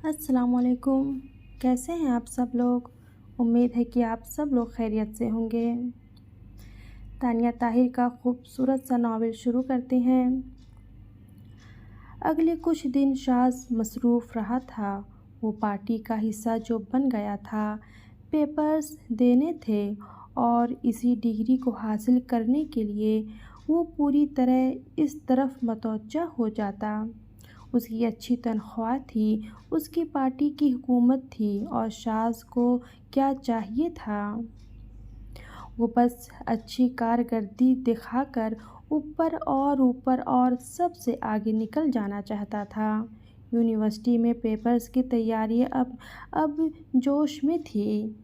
अस्सलामुअलैकुम। कैसे हैं आप सब लोग? उम्मीद है कि आप सब लोग खैरियत से होंगे। तानिया ताहिर का खूबसूरत सा नावल शुरू करते हैं। अगले कुछ दिन शाज़ मसरूफ़ रहा था। वो पार्टी का हिस्सा जो बन गया था, पेपर्स देने थे और इसी डिग्री को हासिल करने के लिए वो पूरी तरह इस तरफ मतवज्जा हो जाता। उसकी अच्छी तनख्वाह थी, उसकी पार्टी की हुकूमत थी और शाज़ को क्या चाहिए था? वो बस अच्छी कारकर्दगी दिखाकर ऊपर और सबसे आगे निकल जाना चाहता था। यूनिवर्सिटी में पेपर्स की तैयारी अब जोश में थी।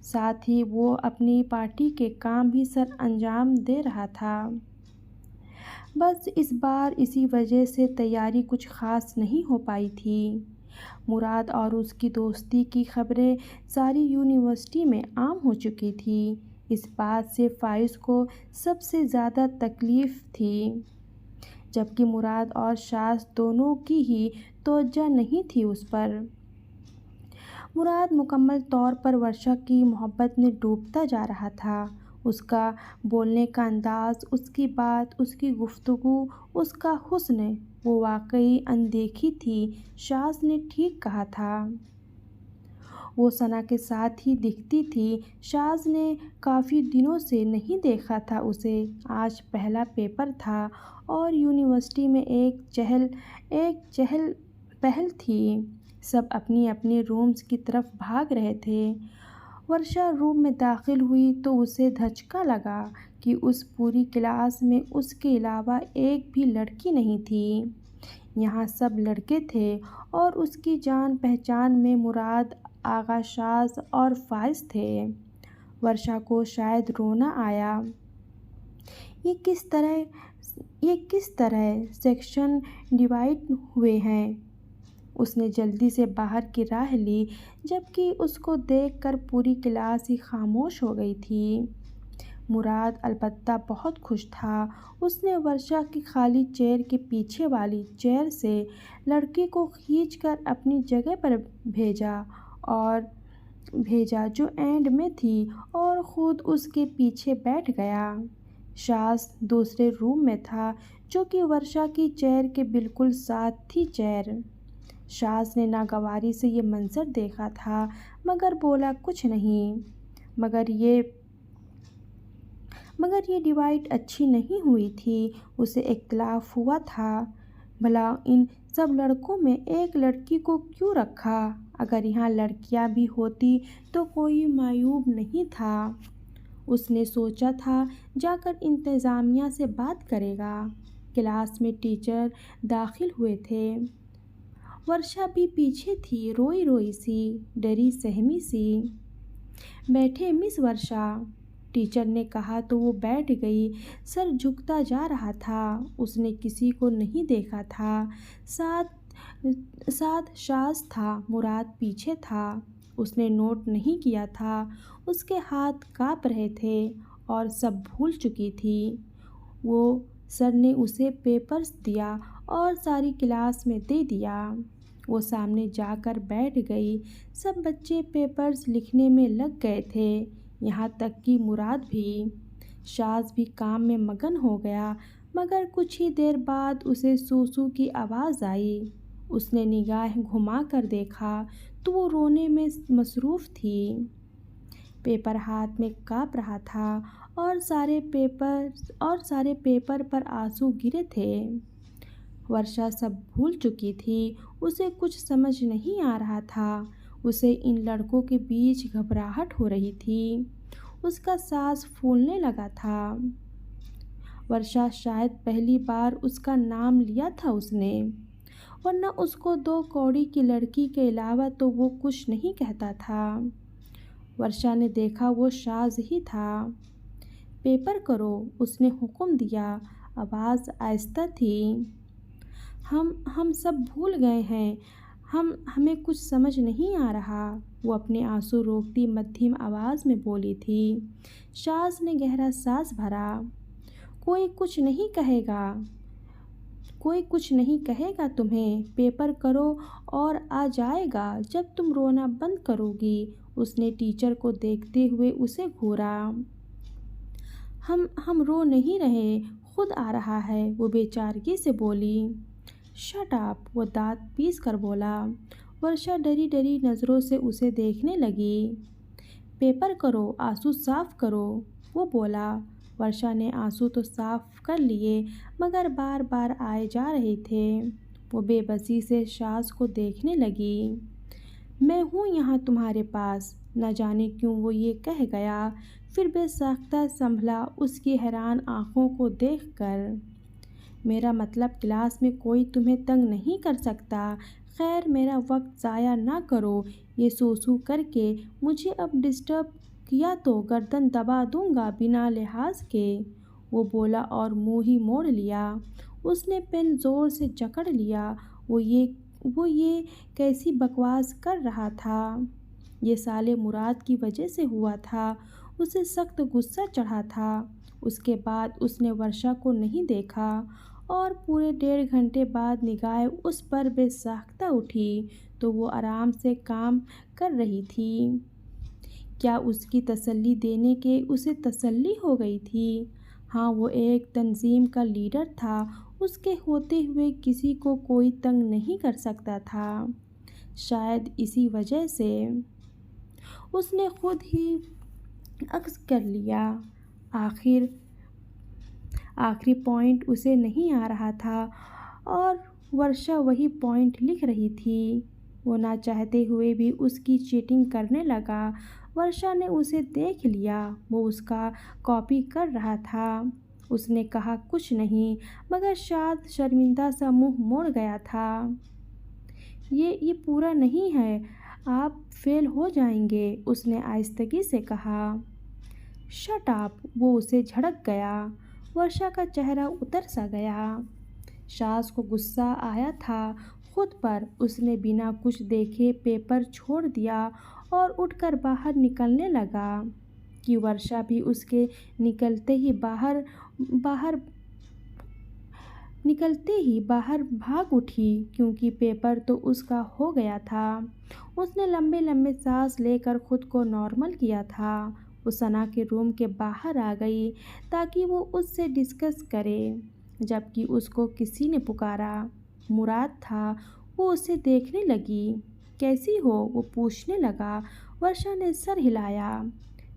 साथ ही वो अपनी पार्टी के काम भी सर अंजाम दे रहा था। बस इस बार इसी वजह से तैयारी कुछ ख़ास नहीं हो पाई थी। मुराद और उसकी दोस्ती की खबरें सारी यूनिवर्सिटी में आम हो चुकी थी। इस बात से फ़ाइज़ को सबसे ज़्यादा तकलीफ़ थी, जबकि मुराद और शाज़ दोनों की ही तवज्जो नहीं थी उस पर। मुराद मुकम्मल तौर पर वर्षा की मोहब्बत में डूबता जा रहा था। उसका बोलने का अंदाज़, उसकी बात, उसकी गुफ्तगू, उसका हुस्न, वो वाकई अनदेखी थी। शाज़ ने ठीक कहा था। वो सना के साथ ही दिखती थी। शाज़ ने काफ़ी दिनों से नहीं देखा था उसे। आज पहला पेपर था और यूनिवर्सिटी में एक चहल पहल थी। सब अपनी अपनी रूम्स की तरफ भाग रहे थे। वर्षा रूम में दाखिल हुई तो उसे धचका लगा कि उस पूरी क्लास में उसके अलावा एक भी लड़की नहीं थी। यहाँ सब लड़के थे और उसकी जान पहचान में मुराद, आगा, शाज़ और फ़ाइज़ थे। वर्षा को शायद रोना आया। ये किस तरह सेक्शन डिवाइड हुए हैं? उसने जल्दी से बाहर की राह ली, जबकि उसको देखकर पूरी क्लास ही खामोश हो गई थी। मुराद अलबत्ता बहुत खुश था। उसने वर्षा की खाली चेयर के पीछे वाली चेयर से लड़की को खींचकर अपनी जगह पर भेजा जो एंड में थी और ख़ुद उसके पीछे बैठ गया। शाज़ दूसरे रूम में था, जो कि वर्षा की चेयर के बिल्कुल साथ थी चेयर। शाज़ ने नागवारी से ये मंज़र देखा था, मगर बोला कुछ नहीं। मगर ये डिवाइड अच्छी नहीं हुई थी। उसे इख्तिलाफ़ हुआ था, भला इन सब लड़कों में एक लड़की को क्यों रखा? अगर यहाँ लड़कियाँ भी होती तो कोई मायूब नहीं था। उसने सोचा था जाकर इंतज़ामिया से बात करेगा। क्लास में टीचर दाखिल हुए थे। वर्षा भी पीछे थी, रोई रोई सी, डरी सहमी सी। बैठे मिस वर्षा, टीचर ने कहा तो वो बैठ गई। सर झुकता जा रहा था। उसने किसी को नहीं देखा था। साथ शाज़ था। मुराद पीछे था। उसने नोट नहीं किया था। उसके हाथ काँप रहे थे और सब भूल चुकी थी। वो सर ने उसे पेपर्स दिया और सारी क्लास में दे दिया। वो सामने जाकर बैठ गई। सब बच्चे पेपर्स लिखने में लग गए थे, यहाँ तक कि मुराद भी। शाज़ भी काम में मगन हो गया, मगर कुछ ही देर बाद उसे सूसू की आवाज़ आई। उसने निगाह घुमा कर देखा तो वो रोने में मसरूफ़ थी। पेपर हाथ में काँप रहा था और सारे पेपर पर आंसू गिरे थे। वर्षा सब भूल चुकी थी। उसे कुछ समझ नहीं आ रहा था। उसे इन लड़कों के बीच घबराहट हो रही थी। उसका सांस फूलने लगा था। वर्षा शायद पहली बार उसका नाम लिया था उसने, वरना उसको दो कौड़ी की लड़की के अलावा तो वो कुछ नहीं कहता था। वर्षा ने देखा वो शाज़ ही था। पेपर करो, उसने हुक्म दिया। आवाज़ आहिस्ता थी। हम सब भूल गए हैं। हमें कुछ समझ नहीं आ रहा, वो अपने आंसू रोकती मध्यम आवाज़ में बोली थी। शाज़ ने गहरा सांस भरा। कोई कुछ नहीं कहेगा, कोई कुछ नहीं कहेगा तुम्हें, पेपर करो और आ जाएगा जब तुम रोना बंद करोगी। उसने टीचर को देखते हुए उसे घूरा। हम रो नहीं रहे, खुद आ रहा है, वो बेचारगी से बोली। शट अप, वो दांत पीस कर बोला। वर्षा डरी डरी नज़रों से उसे देखने लगी। पेपर करो, आंसू साफ करो, वो बोला। वर्षा ने आंसू तो साफ कर लिए मगर बार बार आए जा रहे थे। वो बेबसी से सास को देखने लगी। मैं हूँ यहाँ तुम्हारे पास। न जाने क्यों वो ये कह गया, फिर बेसाख्ता संभला उसकी हैरान आंखों को देखकर। मेरा मतलब क्लास में कोई तुम्हें तंग नहीं कर सकता। खैर मेरा वक्त ज़ाया ना करो ये सूसू करके। मुझे अब डिस्टर्ब किया तो गर्दन दबा दूंगा बिना लिहाज के, वो बोला और मुंह ही मोड़ लिया। उसने पेन ज़ोर से जकड़ लिया। वो ये कैसी बकवास कर रहा था। ये साले मुराद की वजह से हुआ था। उसे सख्त गुस्सा चढ़ा था। उसके बाद उसने वर्षा को नहीं देखा और पूरे 1.5 घंटे बाद निगाहें उस पर बेसाख्ता उठी तो वो आराम से काम कर रही थी। क्या उसकी तसल्ली देने के उसे तसल्ली हो गई थी? हाँ, वो एक तंजीम का लीडर था। उसके होते हुए किसी को कोई तंग नहीं कर सकता था। शायद इसी वजह से उसने खुद ही अक्स कर लिया। आखिरी पॉइंट उसे नहीं आ रहा था और वर्षा वही पॉइंट लिख रही थी। वो ना चाहते हुए भी उसकी चीटिंग करने लगा। वर्षा ने उसे देख लिया, वो उसका कॉपी कर रहा था। उसने कहा कुछ नहीं मगर शायद शर्मिंदा सा मुंह मोड़ गया था। ये पूरा नहीं है, आप फेल हो जाएंगे, उसने आहिस्तगी से कहा। शट अप, वो उसे झड़क गया। वर्षा का चेहरा उतर सा गया। सास को गुस्सा आया था खुद पर। उसने बिना कुछ देखे पेपर छोड़ दिया और उठकर बाहर निकलने लगा कि वर्षा भी उसके निकलते ही बाहर भाग उठी क्योंकि पेपर तो उसका हो गया था। उसने लंबे लंबे सांस लेकर खुद को नॉर्मल किया था। वो सना के रूम के बाहर आ गई ताकि वो उससे डिस्कस करे, जबकि उसको किसी ने पुकारा। मुराद था। वो उसे देखने लगी। कैसी हो, वो पूछने लगा। वर्षा ने सर हिलाया।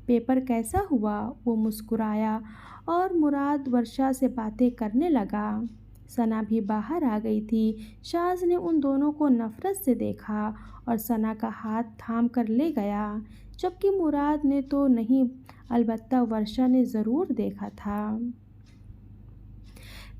पेपर कैसा हुआ, वो मुस्कुराया और मुराद वर्षा से बातें करने लगा। सना भी बाहर आ गई थी। शाज ने उन दोनों को नफरत से देखा और सना का हाथ थाम कर ले गया, जबकि मुराद ने तो नहीं, अलबत्ता वर्षा ने ज़रूर देखा था।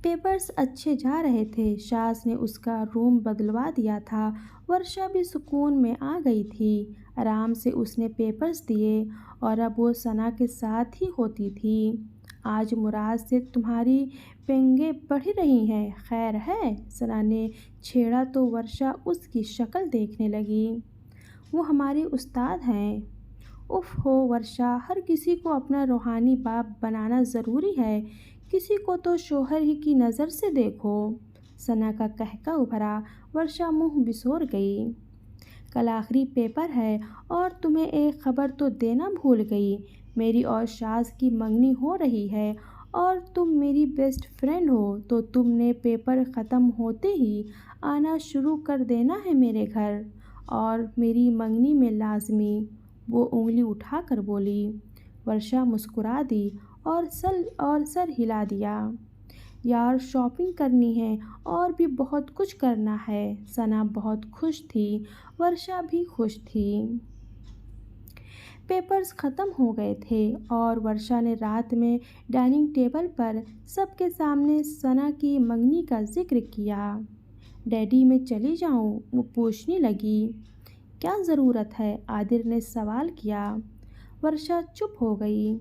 पेपर्स अच्छे जा रहे थे। शाज ने उसका रूम बदलवा दिया था। वर्षा भी सुकून में आ गई थी। आराम से उसने पेपर्स दिए और अब वो सना के साथ ही होती थी। आज मुराद से तुम्हारी पेंगे बढ़ रही हैं, खैर है, सना ने छेड़ा तो वर्षा उसकी शक्ल देखने लगी। वो हमारे उस्ताद हैं। उफ हो वर्षा, हर किसी को अपना रूहानी बाप बनाना ज़रूरी है, किसी को तो शोहर ही की नज़र से देखो। सना का कहका उभरा। वर्षा मुंह बिसोर गई। कल आखिरी पेपर है और तुम्हें एक खबर तो देना भूल गई। मेरी और शाज की मंगनी हो रही है और तुम मेरी बेस्ट फ्रेंड हो तो तुमने पेपर ख़त्म होते ही आना शुरू कर देना है मेरे घर और मेरी मंगनी में लाजमी। वो उंगली उठाकर बोली। वर्षा मुस्कुरा दी और सर हिला दिया। यार शॉपिंग करनी है और भी बहुत कुछ करना है। सना बहुत खुश थी। वर्षा भी खुश थी। पेपर्स ख़त्म हो गए थे और वर्षा ने रात में डाइनिंग टेबल पर सबके सामने सना की मंगनी का जिक्र किया। डैडी मैं चली जाऊं, वो पूछने लगी। क्या ज़रूरत है, आदिर ने सवाल किया। वर्षा चुप हो गई।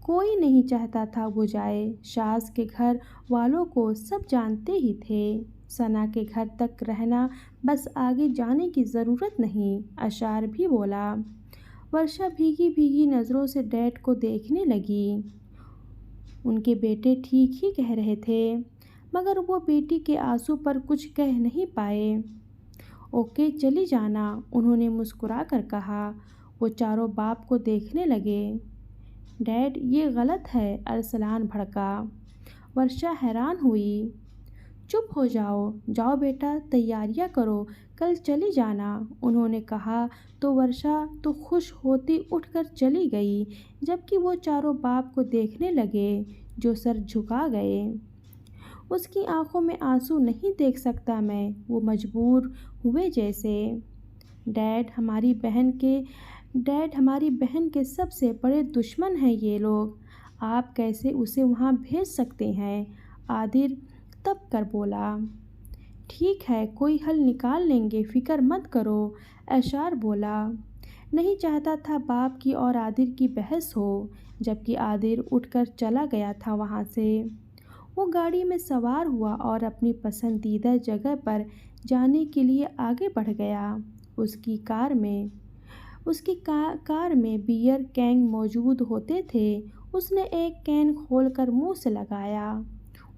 कोई नहीं चाहता था वो जाए। शाज के घर वालों को सब जानते ही थे। सना के घर तक रहना, बस आगे जाने की ज़रूरत नहीं, अशार भी बोला। वर्षा भीगी भीगी नज़रों से डैड को देखने लगी। उनके बेटे ठीक ही कह रहे थे। मगर वो बेटी के आंसू पर कुछ कह नहीं पाए। ओके, चली जाना, उन्होंने मुस्कुरा कर कहा। वो चारों बाप को देखने लगे। डैड, ये गलत है, अरसलान भड़का। वर्षा हैरान हुई। चुप हो जाओ, जाओ बेटा, तैयारियां करो, कल चली जाना, उन्होंने कहा। तो वर्षा तो खुश होती उठकर चली गई, जबकि वो चारों बाप को देखने लगे, जो सर झुका गए। उसकी आंखों में आंसू नहीं देख सकता मैं, वो मजबूर हुए जैसे। डैड हमारी बहन के डैड हमारी बहन के सबसे बड़े दुश्मन हैं ये लोग। आप कैसे उसे वहाँ भेज सकते हैं? आदिर तब कर बोला। ठीक है, कोई हल निकाल लेंगे, फिक्र मत करो, ऐशार बोला। नहीं चाहता था बाप की और आदिर की बहस हो, जबकि आदिर उठकर चला गया था वहाँ से। वो गाड़ी में सवार हुआ और अपनी पसंदीदा जगह पर जाने के लिए आगे बढ़ गया। कार में बियर कैन मौजूद होते थे। उसने एक कैन खोलकर मुंह से लगाया।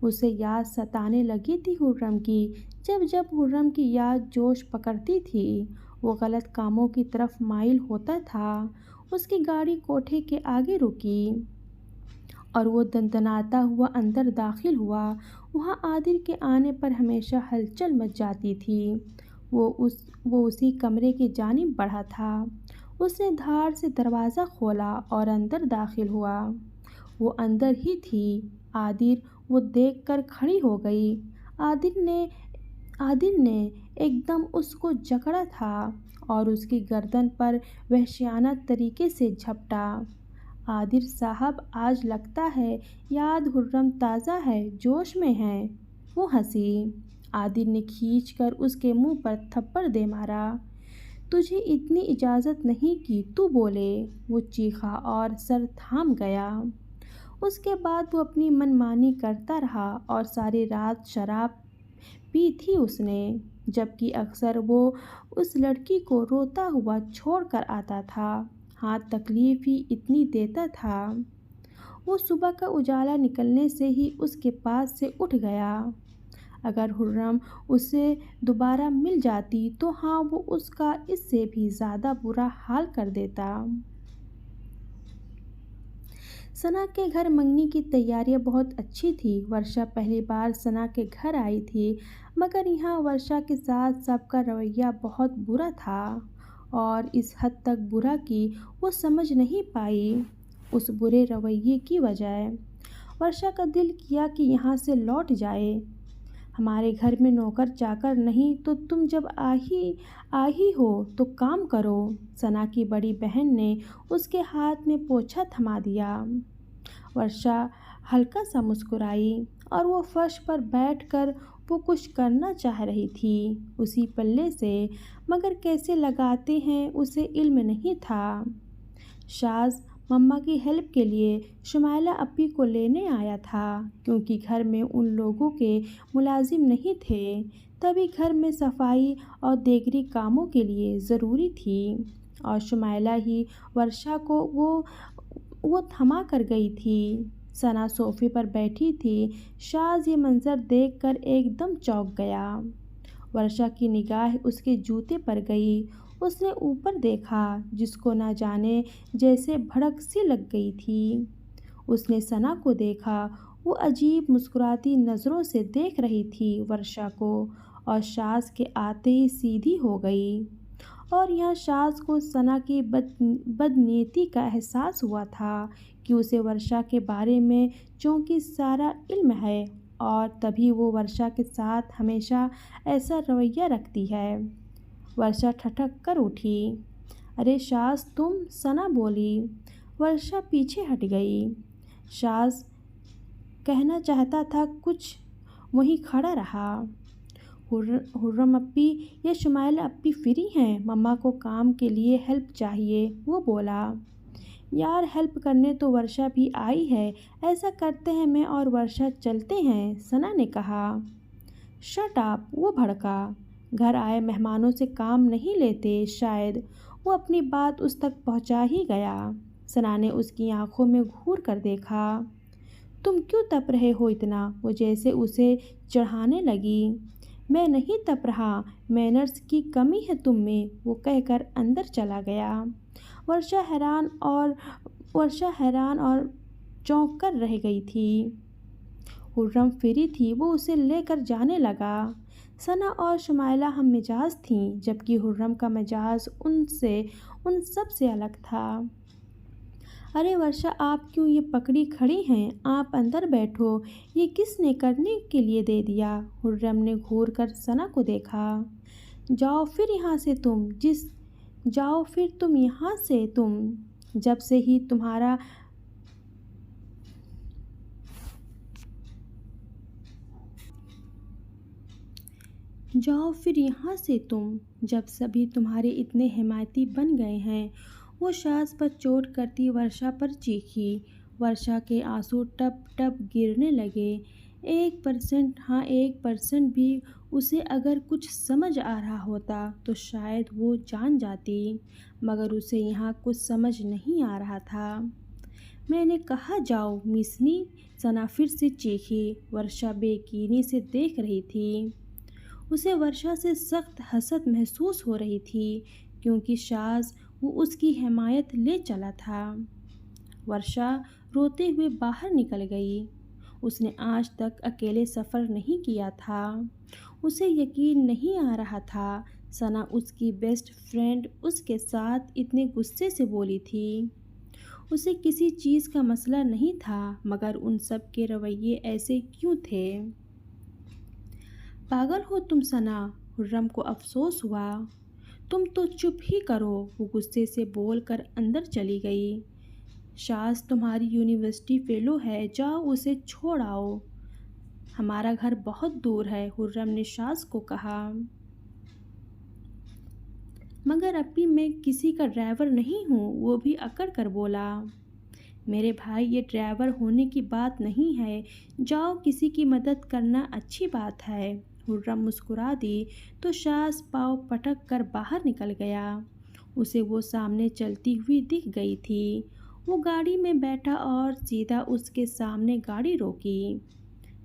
उसे याद सताने लगी थी हुर्रम की। जब जब हुर्रम की याद जोश पकड़ती थी, वो गलत कामों की तरफ माइल होता था। उसकी गाड़ी कोठे के आगे रुकी और वो दंदनाता हुआ अंदर दाखिल हुआ। वहाँ आदिर के आने पर हमेशा हलचल मच जाती थी। वो उसी कमरे की जानिब बढ़ा था। उसने धार से दरवाज़ा खोला और अंदर दाखिल हुआ। वो अंदर ही थी। आदिर वो देखकर खड़ी हो गई। आदिर ने एकदम उसको जकड़ा था और उसकी गर्दन पर वहशियाना तरीके से झपटा। आदिर साहब, आज लगता है याद हुर्रम ताज़ा है, जोश में है, वो हंसी। आदिर ने खींचकर उसके मुंह पर थप्पड़ दे मारा। तुझे इतनी इजाज़त नहीं कि तू बोले, वो चीखा और सर थाम गया। उसके बाद वो अपनी मनमानी करता रहा और सारी रात शराब पी थी उसने, जबकि अक्सर वो उस लड़की को रोता हुआ छोड़ कर आता था। हाँ, तकलीफ़ ही इतनी देता था। वो सुबह का उजाला निकलने से ही उसके पास से उठ गया। अगर हुर्रम उसे दोबारा मिल जाती तो हाँ, वो उसका इससे भी ज़्यादा बुरा हाल कर देता। सना के घर मंगनी की तैयारियां बहुत अच्छी थी। वर्षा पहली बार सना के घर आई थी, मगर यहाँ वर्षा के साथ सबका रवैया बहुत बुरा था, और इस हद तक बुरा कि वो समझ नहीं पाई उस बुरे रवैये की वजह। वर्षा का दिल किया कि यहाँ से लौट जाए। हमारे घर में नौकर चाकर नहीं, तो तुम जब आ ही हो तो काम करो। सना की बड़ी बहन ने उसके हाथ में पोछा थमा दिया। वर्षा हल्का सा मुस्कुराई और वो फर्श पर बैठकर वो कुछ करना चाह रही थी उसी पल्ले से, मगर कैसे लगाते हैं उसे इल्म नहीं था। शाज मम्मा की हेल्प के लिए शुमाइला अपी को लेने आया था, क्योंकि घर में उन लोगों के मुलाजिम नहीं थे। तभी घर में सफाई और देगरी कामों के लिए ज़रूरी थी, और शुमाइला ही वर्षा को वो थमा कर गई थी। सना सोफे पर बैठी थी। शाज ये मंज़र देखकर एकदम चौंक गया। वर्षा की निगाह उसके जूते पर गई। उसने ऊपर देखा, जिसको ना जाने जैसे भड़क सी लग गई थी। उसने सना को देखा। वो अजीब मुस्कुराती नज़रों से देख रही थी वर्षा को, और शाज के आते ही सीधी हो गई। और यहाँ शाज को सना की बदनीयती का एहसास हुआ था कि उसे वर्षा के बारे में चूँकि सारा इल्म है, और तभी वो वर्षा के साथ हमेशा ऐसा रवैया रखती है। वर्षा ठठक कर उठी। अरे शाज तुम, सना बोली। वर्षा पीछे हट गई। शाज कहना चाहता था कुछ, वहीं खड़ा रहा। हुर्रम अप्पी, ये शुमाइला अप्पी फ्री हैं, मम्मा को काम के लिए हेल्प चाहिए, वो बोला। यार, हेल्प करने तो वर्षा भी आई है। ऐसा करते हैं, मैं और वर्षा चलते हैं, सना ने कहा। शट अप, वो भड़का। घर आए मेहमानों से काम नहीं लेते शायद। वो अपनी बात उस तक पहुंचा ही गया। सना ने उसकी आंखों में घूर कर देखा। तुम क्यों तप रहे हो इतना? वो जैसे उसे चढ़ाने लगी। मैं नहीं तप रहा, मैनर्स की कमी है तुम में, वो कहकर अंदर चला गया। वर्षा हैरान और वर्षा हैरान और चौंक कर रह गई थी। हुर्रम फिरी थी, वो उसे लेकर जाने लगा। सना और शुमाइला हम मिजाज थीं, जबकि हुर्रम का मिजाज उन सब से अलग था। अरे वर्षा, आप क्यों ये पकड़ी खड़ी हैं? आप अंदर बैठो, ये किसने करने के लिए दे दिया? हुर्रम ने घूर कर सना को देखा। जाओ फिर यहाँ से तुम, जब से ही तुम्हारा जाओ फिर यहाँ से तुम, जब सभी तुम्हारे इतने हिमायती बन गए हैं। वो सास पर चोट करती वर्षा पर चीखी। वर्षा के आंसू टप टप गिरने लगे। 1%, हाँ 1% भी उसे अगर कुछ समझ आ रहा होता तो शायद वो जान जाती, मगर उसे यहाँ कुछ समझ नहीं आ रहा था। मैंने कहा जाओ मिसनी, सना फिर से चीखी। वर्षा बेयकीनी से देख रही थी। उसे वर्षा से सख्त हसद महसूस हो रही थी, क्योंकि शाज़ वो उसकी हिमायत ले चला था। वर्षा रोते हुए बाहर निकल गई। उसने आज तक अकेले सफ़र नहीं किया था। उसे यकीन नहीं आ रहा था सना उसकी बेस्ट फ्रेंड उसके साथ इतने गुस्से से बोली थी। उसे किसी चीज़ का मसला नहीं था, मगर उन सब के रवैये ऐसे क्यों थे? पागल हो तुम सना, हुर्रम को अफसोस हुआ। तुम तो चुप ही करो, वो गुस्से से बोलकर अंदर चली गई। शाज़ तुम्हारी यूनिवर्सिटी फेलो है, जाओ उसे छोड़ आओ। हमारा घर बहुत दूर है, हुर्रम ने शाज़ को कहा। मगर अभी मैं किसी का ड्राइवर नहीं हूँ, वो भी अकड़ कर बोला। मेरे भाई, ये ड्राइवर होने की बात नहीं है, जाओ किसी की मदद करना अच्छी बात है। हुर्रम मुस्कुरा दी तो शाज़ पाँव पटक कर बाहर निकल गया। उसे वो सामने चलती हुई दिख गई थी। वो गाड़ी में बैठा और सीधा उसके सामने गाड़ी रोकी।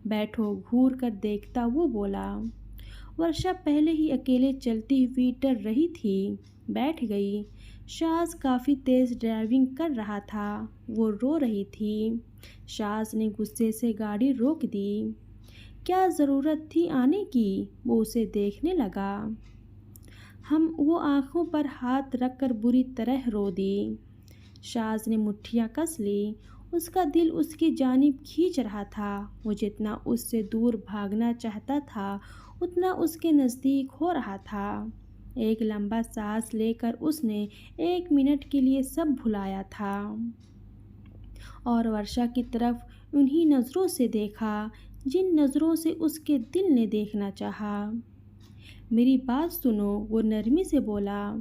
बैठो, घूर कर देखता वो बोला। वर्षा पहले ही अकेले चलती हुई डर रही थी, बैठ गई। शाज़ काफ़ी तेज़ ड्राइविंग कर रहा था, वो रो रही थी। शाज़ ने गुस्से से गाड़ी रोक दी। क्या ज़रूरत थी आने की? वो उसे देखने लगा। वो आँखों पर हाथ रखकर बुरी तरह रो दी। शाज़ ने मुट्ठियाँ कस ली। उसका दिल उसकी जानिब खींच रहा था। वो जितना उससे दूर भागना चाहता था, उतना उसके नज़दीक हो रहा था। एक लंबा सांस लेकर उसने 1 मिनट के लिए सब भुलाया था और वर्षा की तरफ उन्हीं नज़रों से देखा जिन नज़रों से उसके दिल ने देखना चाहा। मेरी बात सुनो, वो नरमी से बोला।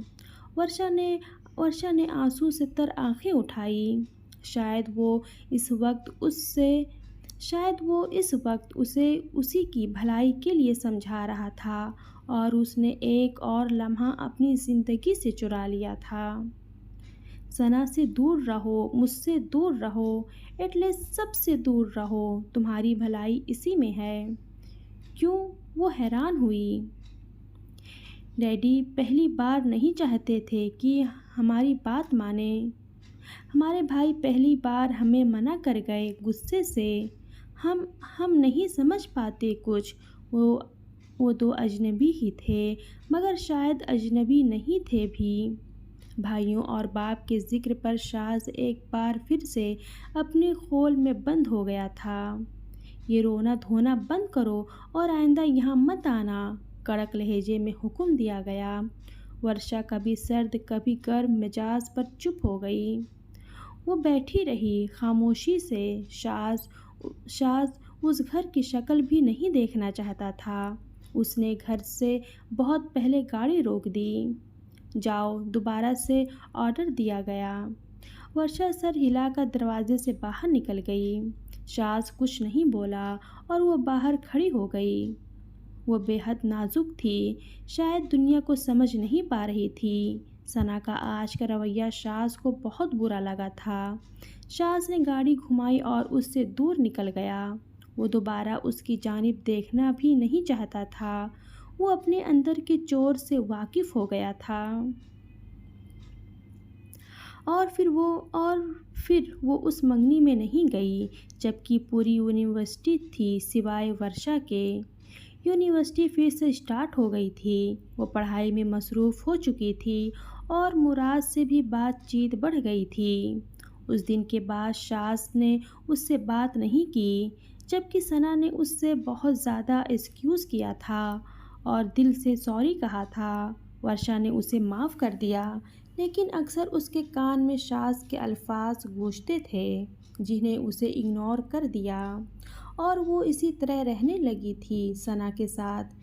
वर्षा ने आंसू से तर आंखें उठाई। शायद वो इस वक्त उसे उसी की भलाई के लिए समझा रहा था और उसने एक और लम्हा अपनी ज़िंदगी से चुरा लिया था। सना से दूर रहो, मुझसे दूर रहो, एटलीस्ट सबसे दूर रहो, तुम्हारी भलाई इसी में है। क्यों? वो हैरान हुई। डैडी पहली बार नहीं चाहते थे कि हमारी बात माने। हमारे भाई पहली बार हमें मना कर गए गुस्से से। हम नहीं समझ पाते कुछ। वो 2 अजनबी ही थे, मगर शायद अजनबी नहीं थे भी। भाइयों और बाप के जिक्र पर शाज़ एक बार फिर से अपने खोल में बंद हो गया था। ये रोना धोना बंद करो और आइंदा यहाँ मत आना, कड़क लहजे में हुक्म दिया गया। वर्षा कभी सर्द कभी गर्म मिजाज पर चुप हो गई। वो बैठी रही खामोशी से। शाज़ उस घर की शक्ल भी नहीं देखना चाहता था। उसने घर से बहुत पहले गाड़ी रोक दी। जाओ, दोबारा से ऑर्डर दिया गया। वर्षा सर हिलाकर दरवाजे से बाहर निकल गई। शाज़ कुछ नहीं बोला और वो बाहर खड़ी हो गई। वो बेहद नाजुक थी, शायद दुनिया को समझ नहीं पा रही थी। सना का आज का रवैया शाज को बहुत बुरा लगा था। शाज ने गाड़ी घुमाई और उससे दूर निकल गया। वो दोबारा उसकी जानिब देखना भी नहीं चाहता था। वो अपने अंदर के चोर से वाकिफ हो गया था। और फिर वो उस मंगनी में नहीं गई, जबकि पूरी यूनिवर्सिटी थी सिवाय वर्षा के। यूनिवर्सिटी फिर से स्टार्ट हो गई थी। वो पढ़ाई में मसरूफ़ हो चुकी थी और मुराद से भी बातचीत बढ़ गई थी। उस दिन के बाद शास ने उससे बात नहीं की, जबकि सना ने उससे बहुत ज़्यादा एक्सक्यूज़ किया था और दिल से सॉरी कहा था। वर्षा ने उसे माफ़ कर दिया, लेकिन अक्सर उसके कान में शास के अल्फाज गूंजते थे जिन्हें उसे इग्नोर कर दिया, और वो इसी तरह रहने लगी थी सना के साथ।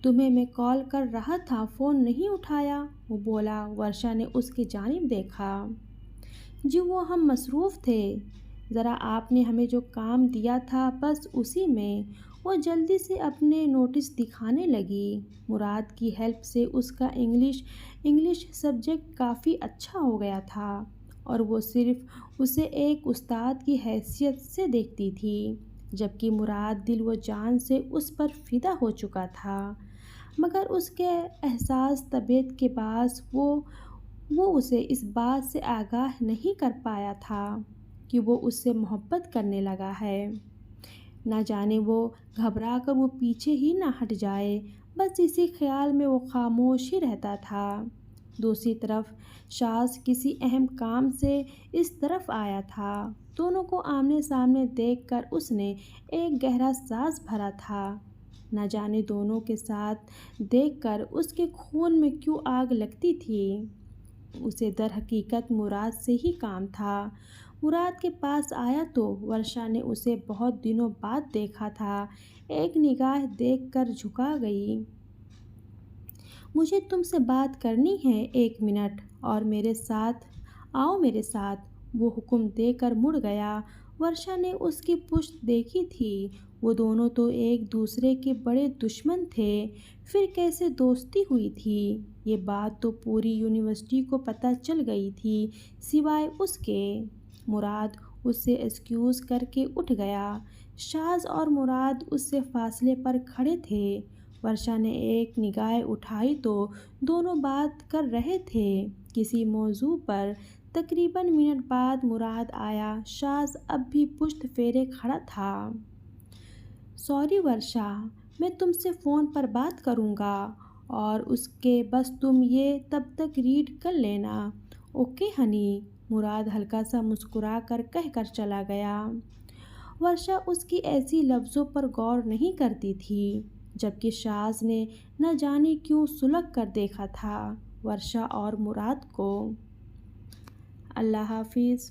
तुम्हें मैं कॉल कर रहा था, फ़ोन नहीं उठाया, वो बोला। वर्षा ने उसकी जानिब देखा। जी वो हम मसरूफ़ थे, ज़रा आपने हमें जो काम दिया था बस उसी में। वो जल्दी से अपने नोटिस दिखाने लगी। मुराद की हेल्प से उसका इंग्लिश सब्जेक्ट काफ़ी अच्छा हो गया था और वो सिर्फ़ उसे एक उस्ताद की हैसियत से देखती थी, जबकि मुराद दिल व जान से उस पर फ़िदा हो चुका था। मगर उसके एहसास तबीयत के बास वो उसे इस बात से आगाह नहीं कर पाया था कि वो उससे मोहब्बत करने लगा है। ना जाने वो घबरा कर वो पीछे ही ना हट जाए, बस इसी ख्याल में वो खामोश ही रहता था। दूसरी तरफ शास किसी अहम काम से इस तरफ आया था। दोनों को आमने सामने देखकर उसने एक गहरा सांस भरा था। न जाने दोनों के साथ देखकर उसके खून में क्यों आग लगती थी। उसे दर हकीकत मुराद से ही काम था। मुराद के पास आया तो वर्षा ने उसे बहुत दिनों बाद देखा था। एक निगाह देखकर झुका गई। मुझे तुमसे बात करनी है, 1 मिनट और मेरे साथ आओ, मेरे साथ, वो हुक्म देकर मुड़ गया। वर्षा ने उसकी पुश्त देखी थी। वो दोनों तो एक दूसरे के बड़े दुश्मन थे, फिर कैसे दोस्ती हुई थी ये बात तो पूरी यूनिवर्सिटी को पता चल गई थी सिवाय उसके। मुराद उससे एक्सक्यूज़ करके उठ गया। शाज और मुराद उससे फासले पर खड़े थे। वर्षा ने एक निगाह उठाई तो दोनों बात कर रहे थे किसी मौजू पर। तकरीबन मिनट बाद मुराद आया। शाज अब भी पुश्त फेरे खड़ा था। सॉरी वर्षा, मैं तुमसे फ़ोन पर बात करूँगा और उसके बस तुम ये तब तक रीड कर लेना। ओके हनी, मुराद हल्का सा मुस्कुरा कर कह कर चला गया। वर्षा उसकी ऐसी लफ्ज़ों पर गौर नहीं करती थी, जबकि शाज ने न जाने क्यों सुलग कर देखा था वर्षा और मुराद को। अल्लाह हाफिज़।